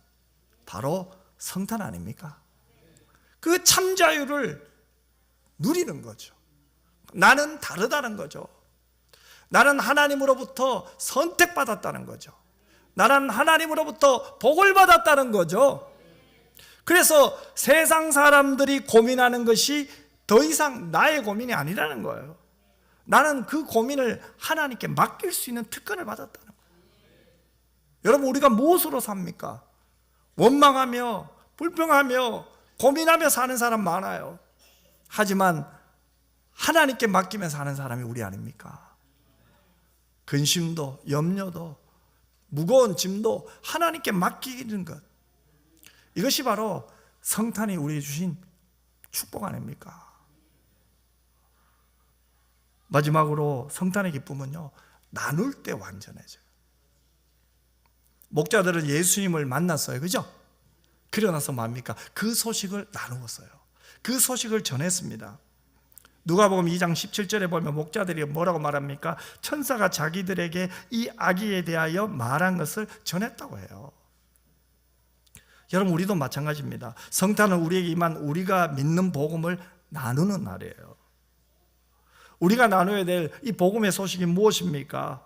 [SPEAKER 2] 바로 성탄 아닙니까? 그 참자유를 누리는 거죠. 나는 다르다는 거죠. 나는 하나님으로부터 선택받았다는 거죠. 나는 하나님으로부터 복을 받았다는 거죠. 그래서 세상 사람들이 고민하는 것이 더 이상 나의 고민이 아니라는 거예요. 나는 그 고민을 하나님께 맡길 수 있는 특권을 받았다는 거예요. 여러분, 우리가 무엇으로 삽니까? 원망하며 불평하며 고민하며 사는 사람 많아요. 하지만 하나님께 맡기며 사는 사람이 우리 아닙니까? 근심도 염려도 무거운 짐도 하나님께 맡기는 것, 이것이 바로 성탄이 우리에게 주신 축복 아닙니까? 마지막으로 성탄의 기쁨은요, 나눌 때 완전해져요. 목자들은 예수님을 만났어요, 그죠? 그러고 나서 뭡니까? 그 소식을 나누었어요. 그 소식을 전했습니다. 누가복음 2장 17절에 보면 목자들이 뭐라고 말합니까? 천사가 자기들에게 이 아기에 대하여 말한 것을 전했다고 해요. 여러분, 우리도 마찬가지입니다. 성탄은 우리에게 임한 우리가 믿는 복음을 나누는 날이에요. 우리가 나눠야 될 이 복음의 소식이 무엇입니까?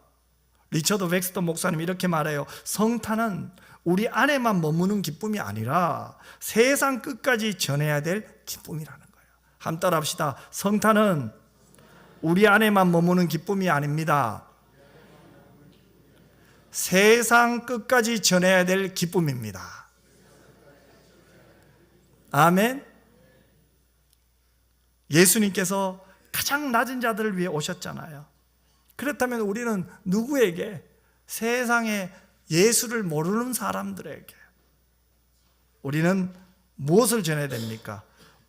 [SPEAKER 2] 리처드 웩스터 목사님이 이렇게 말해요. 성탄은 우리 안에만 머무는 기쁨이 아니라 세상 끝까지 전해야 될 기쁨이라는 거예요. 한번 따라 합시다. 성탄은 우리 안에만 머무는 기쁨이 아닙니다. 세상 끝까지 전해야 될 기쁨입니다. 아멘. 예수님께서 가장 낮은 자들을 위해 오셨잖아요. 그렇다면 우리는 누구에게? 세상에 예수를 모르는 사람들에게 우리는 무엇을 전해야 됩니까?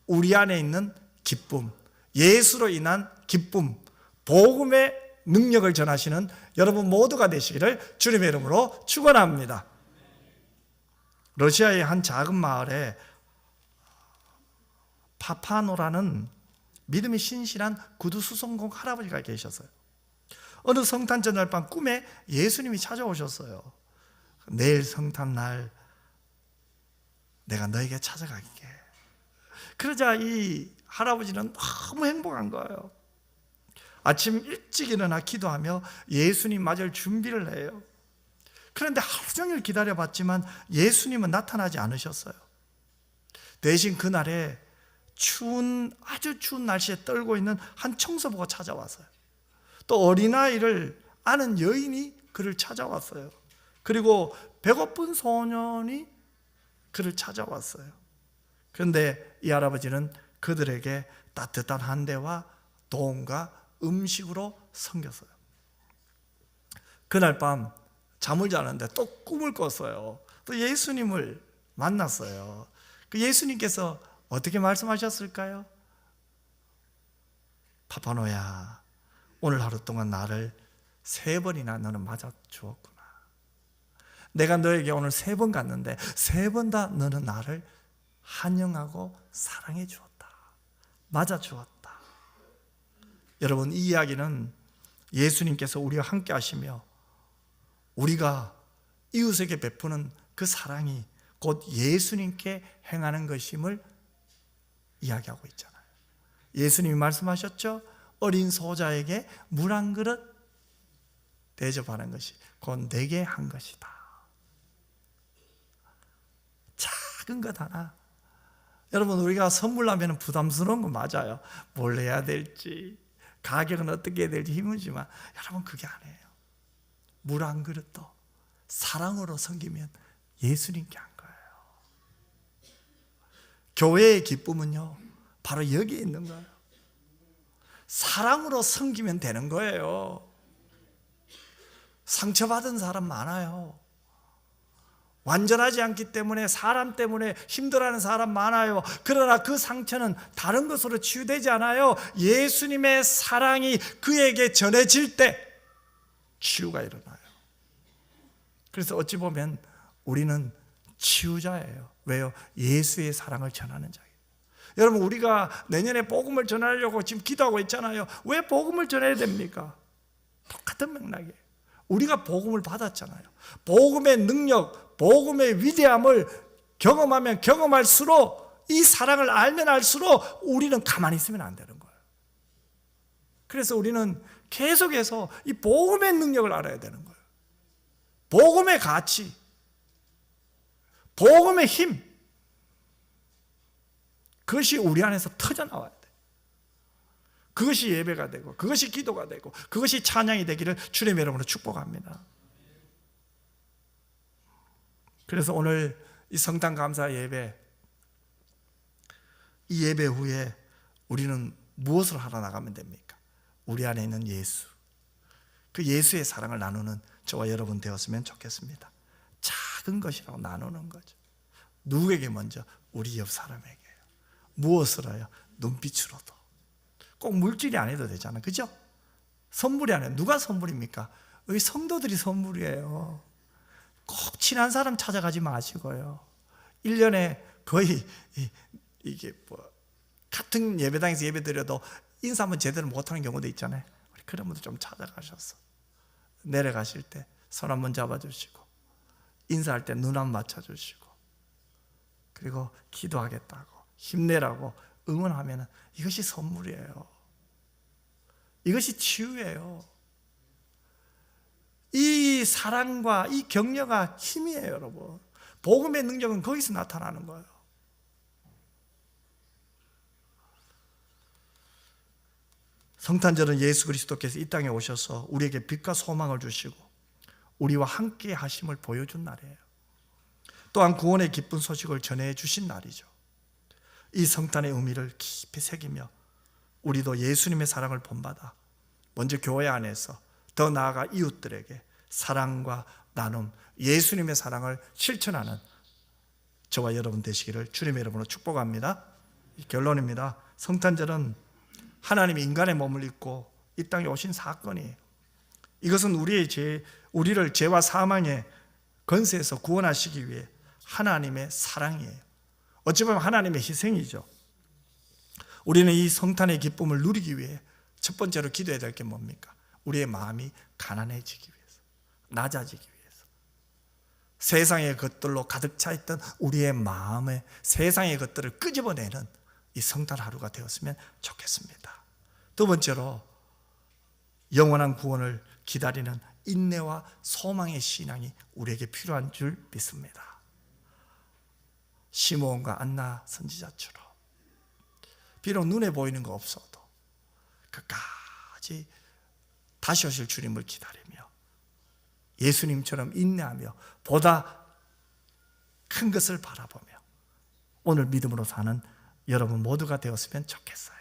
[SPEAKER 2] 우리 안에 있는 기쁨, 예수로 인한 기쁨, 복음의 능력을 전하시는 여러분 모두가 되시기를 주님의 이름으로 축원합니다. 러시아의 한 작은 마을에 파파노라는 믿음이 신실한 구두 수송공 할아버지가 계셨어요. 어느 성탄 전날 밤 꿈에 예수님이 찾아오셨어요. 내일 성탄날 내가 너에게 찾아갈게. 그러자 이 할아버지는 너무 행복한 거예요. 아침 일찍 일어나 기도하며 예수님 맞을 준비를 해요. 그런데 하루 종일 기다려봤지만 예수님은 나타나지 않으셨어요. 대신 그날에 아주 추운 날씨에 떨고 있는 한 청소부가 찾아왔어요. 또 어린아이를 아는 여인이 그를 찾아왔어요. 그리고 배고픈 소년이 그를 찾아왔어요. 그런데 이 할아버지는 그들에게 따뜻한 한대와 도움과 음식으로 섬겼어요. 그날 밤 잠을 자는데 또 꿈을 꿨어요. 또 예수님을 만났어요. 그 예수님께서 어떻게 말씀하셨을까요? 파파노야, 오늘 하루 동안 나를 3번이나 너는 맞아 주었구나. 내가 너에게 오늘 3번 갔는데 3번 다 너는 나를 환영하고 사랑해 주었다. 맞아 주었다. 여러분, 이 이야기는 예수님께서 우리와 함께 하시며 우리가 이웃에게 베푸는 그 사랑이 곧 예수님께 행하는 것임을 이야기하고 있잖아요. 예수님이 말씀하셨죠? 어린 소자에게 물 한 그릇 대접하는 것이 곧 내게 한 것이다. 작은 것 하나. 여러분, 우리가 선물하면 부담스러운 거 맞아요. 뭘 해야 될지, 가격은 어떻게 해야 될지 힘들지만 여러분, 그게 아니에요. 물 한 그릇도 사랑으로 섬기면 예수님께 한 거예요. 교회의 기쁨은요, 바로 여기에 있는 거예요. 사랑으로 섬기면 되는 거예요. 상처받은 사람 많아요. 완전하지 않기 때문에 사람 때문에 힘들어하는 사람 많아요. 그러나 그 상처는 다른 것으로 치유되지 않아요. 예수님의 사랑이 그에게 전해질 때 치유가 일어나요. 그래서 어찌 보면 우리는 치유자예요. 왜요? 예수의 사랑을 전하는 자예요. 여러분, 우리가 내년에 복음을 전하려고 지금 기도하고 있잖아요. 왜 복음을 전해야 됩니까? 똑같은 맥락이에요. 우리가 복음을 받았잖아요. 복음의 능력, 복음의 위대함을 경험하면 경험할수록, 이 사랑을 알면 알수록 우리는 가만히 있으면 안 되는 거예요. 그래서 우리는 계속해서 이 복음의 능력을 알아야 되는 거예요. 복음의 가치, 복음의 힘, 그것이 우리 안에서 터져나와야 돼. 그것이 예배가 되고, 그것이 기도가 되고, 그것이 찬양이 되기를 주님의 이름으로 축복합니다. 그래서 오늘 이 성탄 감사 예배, 이 예배 후에 우리는 무엇을 하러 나가면 됩니까? 우리 안에 있는 예수, 그 예수의 사랑을 나누는 저와 여러분 되었으면 좋겠습니다. 작은 것이라고 나누는 거죠. 누구에게 먼저? 우리 옆 사람에게요. 무엇으로요? 눈빛으로도. 꼭 물질이 아니어도 되잖아요. 그죠? 선물이 아니에요. 누가 선물입니까? 우리 성도들이 선물이에요. 꼭 친한 사람 찾아가지 마시고요. 1년에 거의 이게 같은 예배당에서 예배 드려도 인사 한번 제대로 못하는 경우도 있잖아요. 그런 분들 좀 찾아가셔서 내려가실 때 손 한번 잡아주시고, 인사할 때 눈 한번 맞춰주시고, 그리고 기도하겠다고, 힘내라고 응원하면 이것이 선물이에요. 이것이 치유예요. 이 사랑과 이 격려가 힘이에요, 여러분. 복음의 능력은 거기서 나타나는 거예요. 성탄절은 예수 그리스도께서 이 땅에 오셔서 우리에게 빛과 소망을 주시고 우리와 함께 하심을 보여준 날이에요. 또한 구원의 기쁜 소식을 전해 주신 날이죠. 이 성탄의 의미를 깊이 새기며 우리도 예수님의 사랑을 본받아 먼저 교회 안에서, 더 나아가 이웃들에게 사랑과 나눔, 예수님의 사랑을 실천하는 저와 여러분 되시기를 주님의 이름으로 축복합니다. 결론입니다. 성탄절은 하나님이 인간의 몸을 입고 이 땅에 오신 사건이에요. 이것은 우리를 죄와 사망의 권세에서 구원하시기 위해 하나님의 사랑이에요. 어찌 보면 하나님의 희생이죠. 우리는 이 성탄의 기쁨을 누리기 위해 첫 번째로 기도해야 될 게 뭡니까? 우리의 마음이 가난해지기 위해서, 낮아지기 위해서, 세상의 것들로 가득 차 있던 우리의 마음에 세상의 것들을 끄집어내는 이 성탄 하루가 되었으면 좋겠습니다. 두 번째로 영원한 구원을 기다리는 인내와 소망의 신앙이 우리에게 필요한 줄 믿습니다. 시므온과 안나 선지자처럼 비록 눈에 보이는 거 없어도 끝까지 다시 오실 주님을 기다리며 예수님처럼 인내하며 보다 큰 것을 바라보며 오늘 믿음으로 사는 여러분 모두가 되었으면 좋겠어요.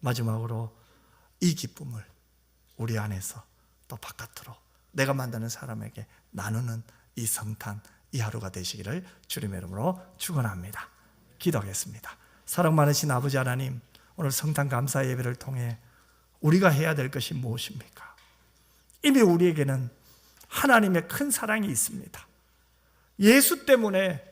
[SPEAKER 2] 마지막으로 이 기쁨을 우리 안에서 또 바깥으로 내가 만나는 사람에게 나누는 이 성탄, 이 하루가 되시기를 주님의 이름으로 축원합니다. 기도하겠습니다. 사랑 많으신 아버지 하나님, 오늘 성탄 감사 예배를 통해 우리가 해야 될 것이 무엇입니까? 이미 우리에게는 하나님의 큰 사랑이 있습니다. 예수 때문에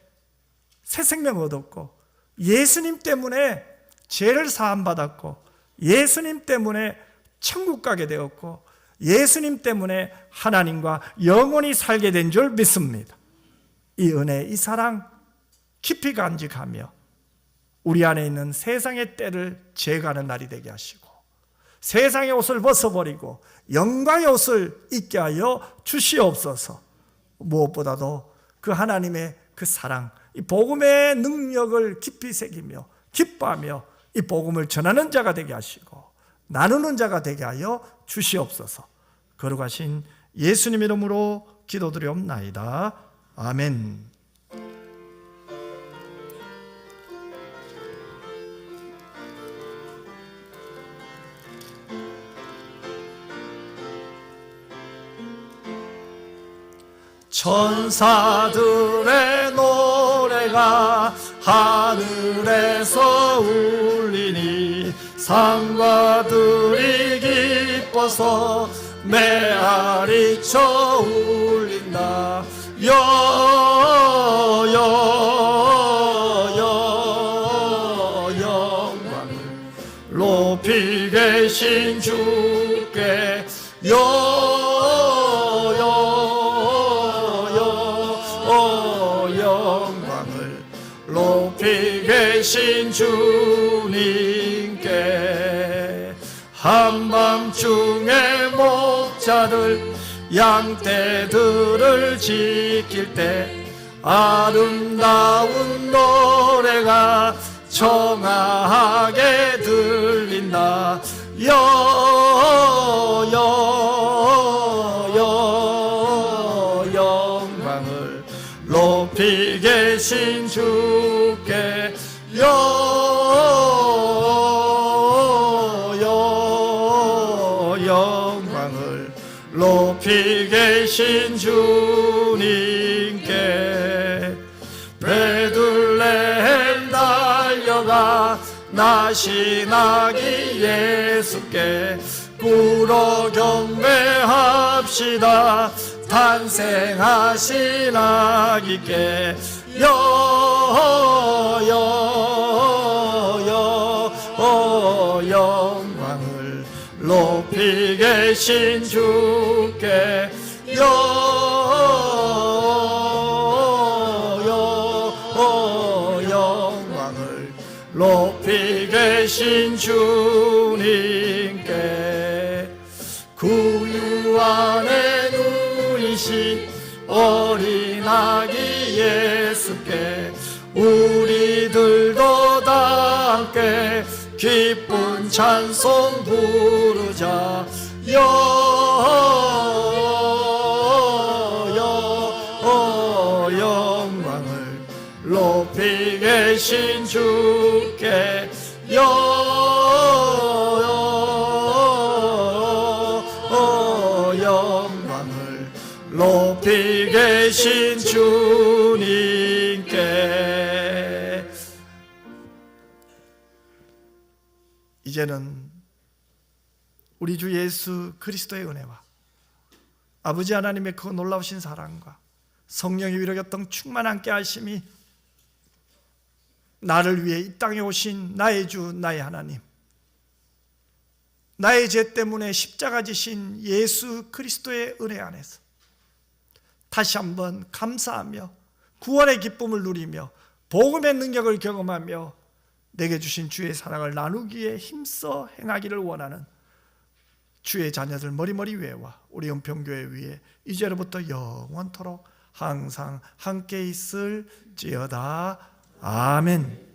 [SPEAKER 2] 새 생명 얻었고, 예수님 때문에 죄를 사함받았고, 예수님 때문에 천국 가게 되었고, 예수님 때문에 하나님과 영원히 살게 된 줄 믿습니다. 이 은혜, 이 사랑 깊이 간직하며 우리 안에 있는 세상의 때를 제거하는 날이 되게 하시고 세상의 옷을 벗어버리고 영광의 옷을 입게 하여 주시옵소서. 무엇보다도 그 하나님의 그 사랑, 이 복음의 능력을 깊이 새기며 기뻐하며 이 복음을 전하는 자가 되게 하시고 나누는 자가 되게 하여 주시옵소서. 거룩하신 예수님 이름으로 기도드리옵나이다. 아멘. 천사들의 노래가 하늘에서 울리니 상과들이 기뻐서 메아리쳐 울린다. 영광을 높이 계신 주께 영광을 높이 계신 주님께. 한밤중에 목자들 양떼들을 지킬 때 아름다운 노래가 청아하게 들린다. 영광을 높이 계신 주께 영광을 높이 계신 주님께. 베들레헴 달려가 나시나기 예수께 꿇어 경배합시다. 탄생하신 아기께 영광을 높이 계신 주께 영광을 높이 계신 주님께. 구유 안에 누이신 어린 아기 예수께 우리들도 다 함께 기쁜 찬송 부르자. 영광을 높이 계신 주께 영광을 높이 계신 주님께. 이제는 우리 주 예수 그리스도의 은혜와 아버지 하나님의 그 놀라우신 사랑과 성령의 위로교통 충만한 함께 하심이 나를 위해 이 땅에 오신 나의 주 나의 하나님, 나의 죄 때문에 십자가 지신 예수 그리스도의 은혜 안에서 다시 한번 감사하며 구원의 기쁨을 누리며 복음의 능력을 경험하며 내게 주신 주의 사랑을 나누기에 힘써 행하기를 원하는 주의 자녀들 머리머리 위에와 우리 은평교회 위에 이제로부터 영원토록 항상 함께 있을지어다. 아멘.